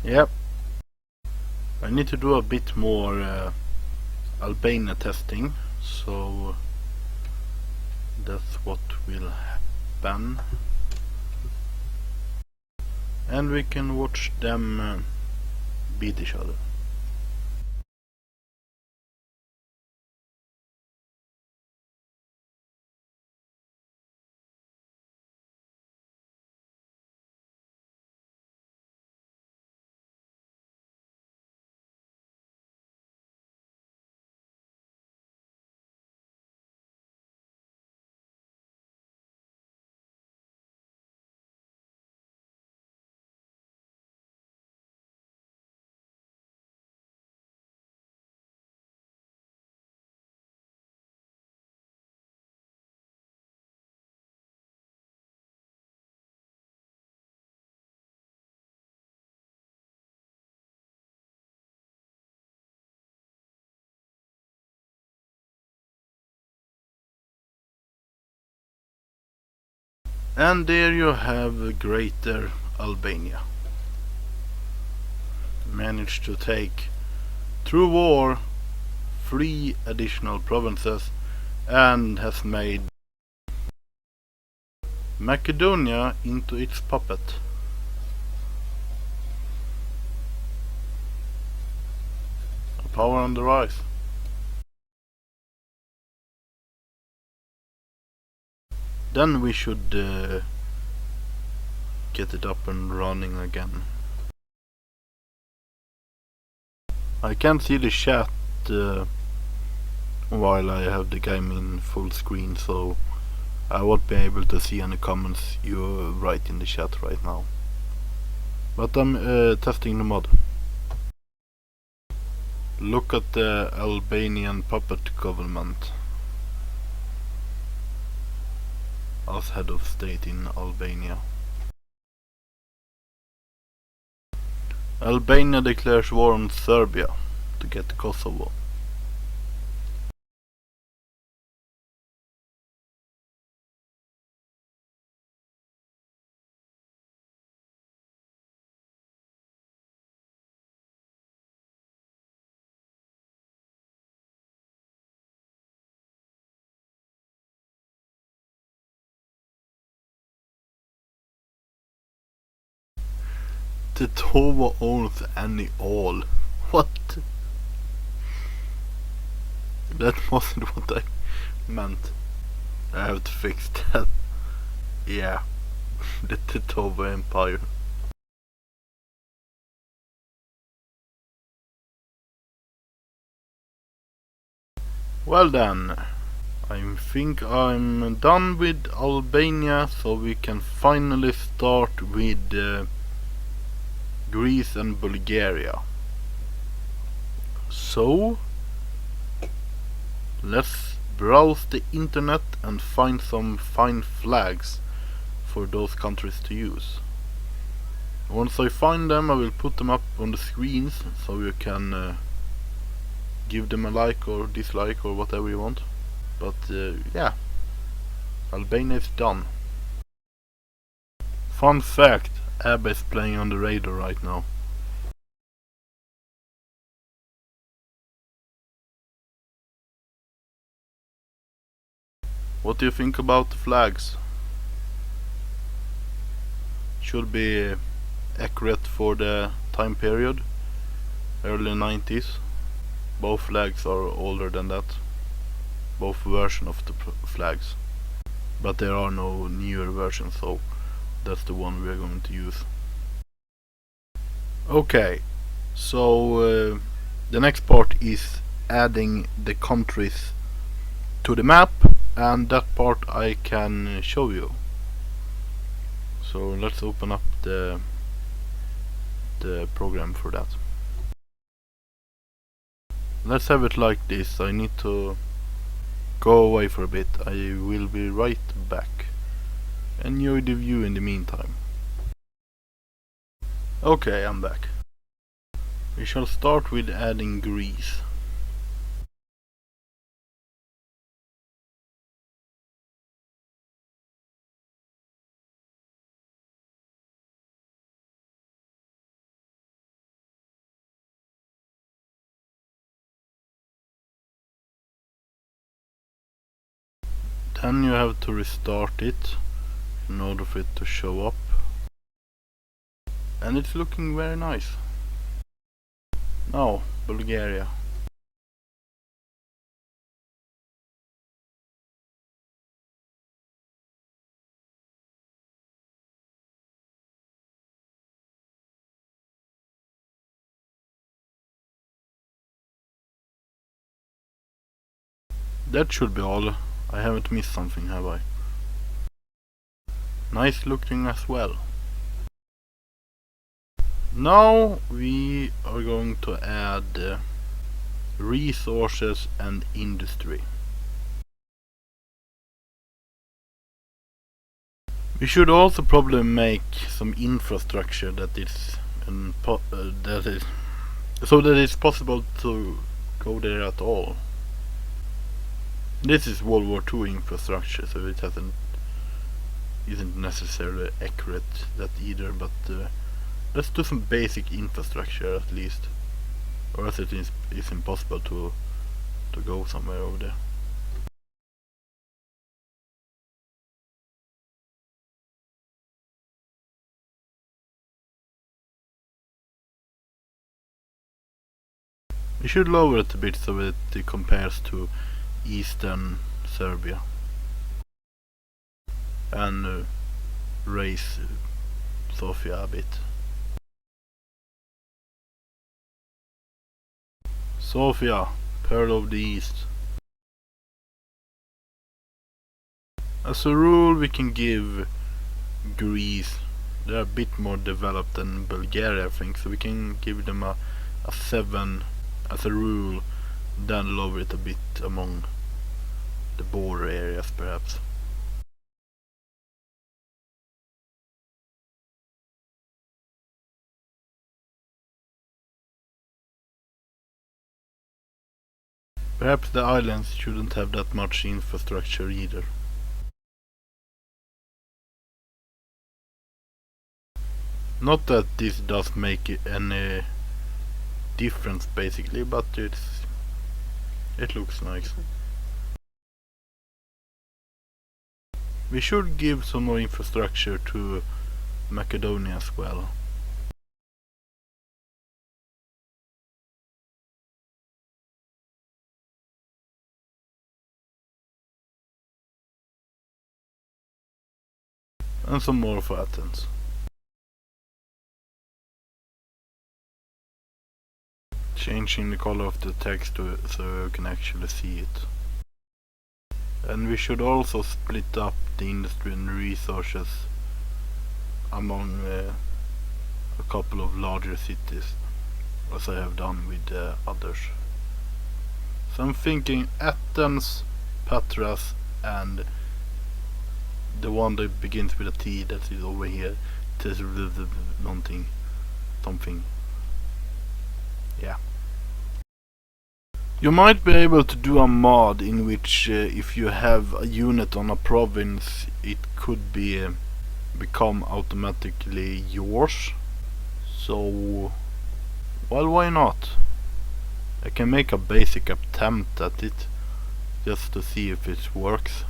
Yep, I need to do a bit more Albania testing, so that's what will happen. And we can watch them beat each other. And there you have Greater Albania. Managed to take, through war, 3 additional provinces and has made Macedonia into its puppet. A power on the rise. Then we should get it up and running again. I can't see the chat while I have the game in full screen, so I won't be able to see any comments you write in the chat right now. But I'm testing the mod. Look at the Albanian puppet government. As head of state in Albania. Albania declares war on Serbia to get Kosovo. Tetovo owns any all. What? That wasn't what I meant. I have to fix that. Yeah, the Tetovo Empire. Well then, I think I'm done with Albania, so we can finally start with Greece and Bulgaria. So, let's browse the internet and find some fine flags for those countries to use. Once I find them, I will put them up on the screens so you can give them a like or dislike or whatever you want. But yeah, Albania is done. Fun fact, ABBA is playing on the radio right now. What do you think about the flags? Should be accurate for the time period, early 90s. Both flags are older than that. Both versions of the flags. But there are no newer versions, so that's the one we are going to use. Okay, so the next part is adding the countries to the map, and that part I can show you. So let's open up the program for that. Let's have it like this. I need to go away for a bit. I will be right back. Enjoy the view in the meantime. Okay, I'm back. We shall start with adding Greece. Then you have to restart it in order for it to show up. And it's looking very nice. Now, Bulgaria. That should be all. I haven't missed something, have I? Nice looking as well. Now we are going to add resources and industry. We should also probably make some infrastructure that is so that it's possible to go there at all. This is World War II infrastructure, so it isn't necessarily accurate that either, but let's do some basic infrastructure at least, or else it is impossible to go somewhere over there. We should lower it a bit so that it compares to Eastern Serbia, and raise Sofia a bit. Sofia, Pearl of the East. As a rule, we can give Greece, they're a bit more developed than Bulgaria, I think, so we can give them a 7 as a rule, then lower it a bit among the border areas perhaps. Perhaps the islands shouldn't have that much infrastructure either. Not that this does make any difference basically, but it looks nice. We should give some more infrastructure to Macedonia as well. And some more for Athens. Changing the color of the text so you can actually see it. And we should also split up the industry and resources among a couple of larger cities, as I have done with others. So I'm thinking Athens, Patras, and the one that begins with a T that is over here. Something. Yeah. You might be able to do a mod in which if you have a unit on a province, it could be become automatically yours. So, well, why not? I can make a basic attempt at it just to see if it works.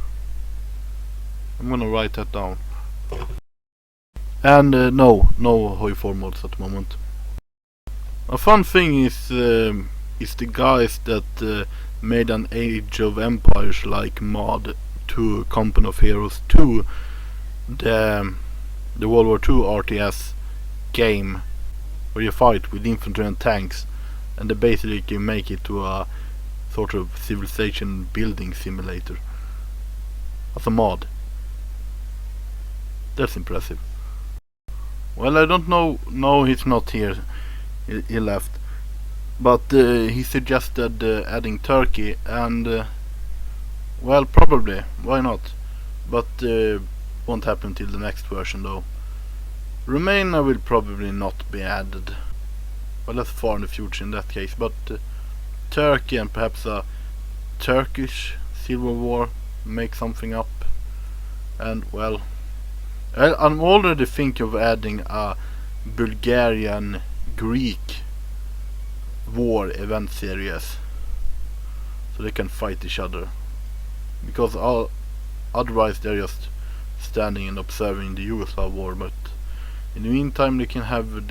I'm gonna write that down. And no Hoi 4 mods at the moment. A fun thing is the guys that made an Age of Empires like mod to Company of Heroes 2, the World War II RTS game where you fight with infantry and tanks, and they basically can make it to a sort of civilization building simulator as a mod. That's impressive. Well, I don't know. No, he's not here. He left. But he suggested adding Turkey, and well, probably. Why not? But won't happen till the next version, though. Romania will probably not be added. Well, that's far in the future in that case. But Turkey and perhaps a Turkish civil war, make something up. And well, I'm already thinking of adding a Bulgarian-Greek war event series, so they can fight each other. Because Otherwise they're just standing and observing the Yugoslav war, but in the meantime they can have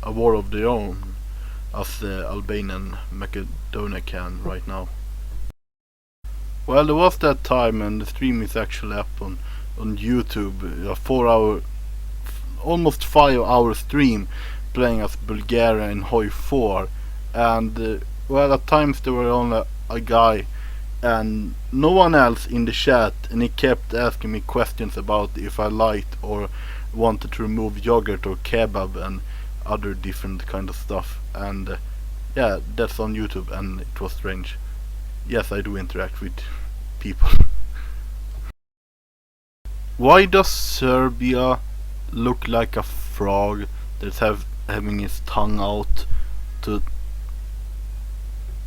a war of their own, as Albania and Macedonia can right now. Well, there was that time, and the stream is actually up on YouTube, a 4-hour, almost 5-hour stream playing as Bulgaria in Hoi 4, and well, at times there were only a guy and no one else in the chat, and he kept asking me questions about if I liked or wanted to remove yogurt or kebab and other different kind of stuff, and yeah, that's on YouTube, and it was strange. Yes, I do interact with people. Why does Serbia look like a frog that's having his tongue out to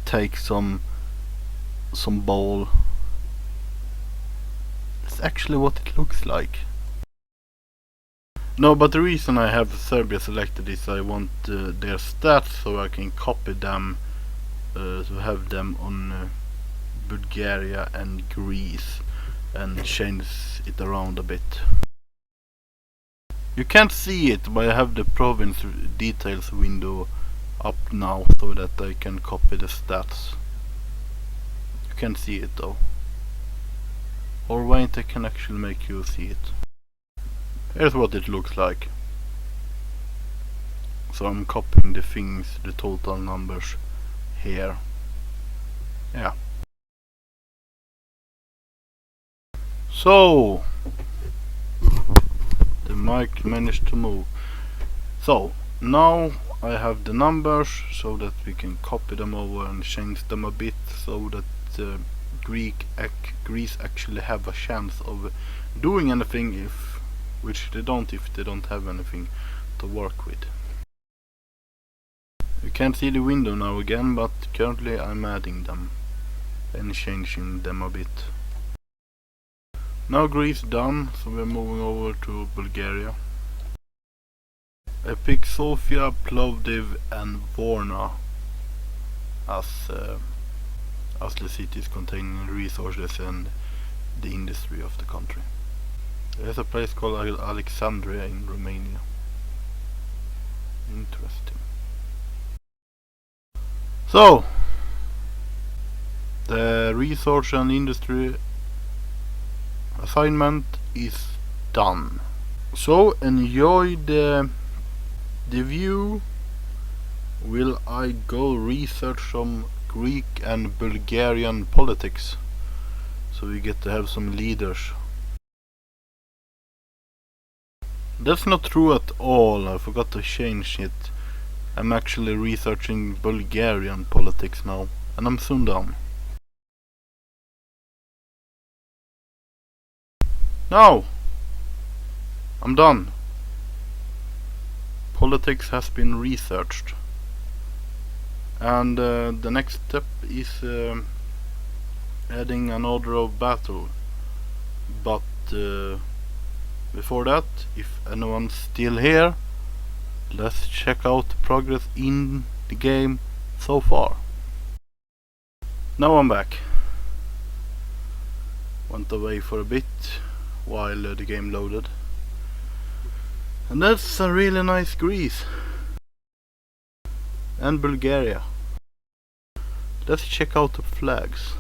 take some bowl? That's actually what it looks like. No, but the reason I have Serbia selected is I want their stats so I can copy them to have them on Bulgaria and Greece and change it around a bit. You can't see it, but I have the province details window up now so that I can copy the stats. You can't see it though. Or wait, I can actually make you see it. Here's what it looks like. So I'm copying the things, the total numbers here. Yeah. So the mic managed to move. So now I have the numbers so that we can copy them over and change them a bit so that Greece actually have a chance of doing anything, which they don't if they don't have anything to work with. You can't see the window now again, but currently I'm adding them and changing them a bit. Now Greece done, so we're moving over to Bulgaria. I pick Sofia, Plovdiv and Varna as the cities containing resources and the industry of the country. There's a place called Alexandria in Romania. Interesting. So, the research and industry assignment is done. So enjoy the view. Will I go research some Greek and Bulgarian politics so we get to have some leaders? That's not true at all. I forgot to change it. I'm actually researching Bulgarian politics now, and I'm soon done. Now I'm done. Politics has been researched, and the next step is adding an order of battle. But before that, if anyone's still here, let's check out the progress in the game so far. Now I'm back. Went away for a bit while the game loaded. And that's a really nice Greece. And Bulgaria. Let's check out the flags.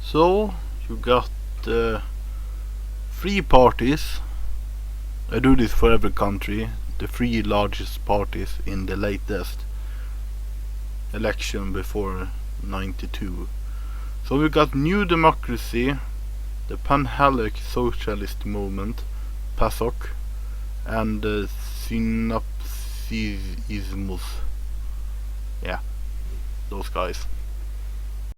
So you got 3 parties. I do this for every country. The 3 largest parties in the latest election before 92. So we got New Democracy, the Panhellenic Socialist Movement, PASOK, and Synapsismus. Yeah, those guys.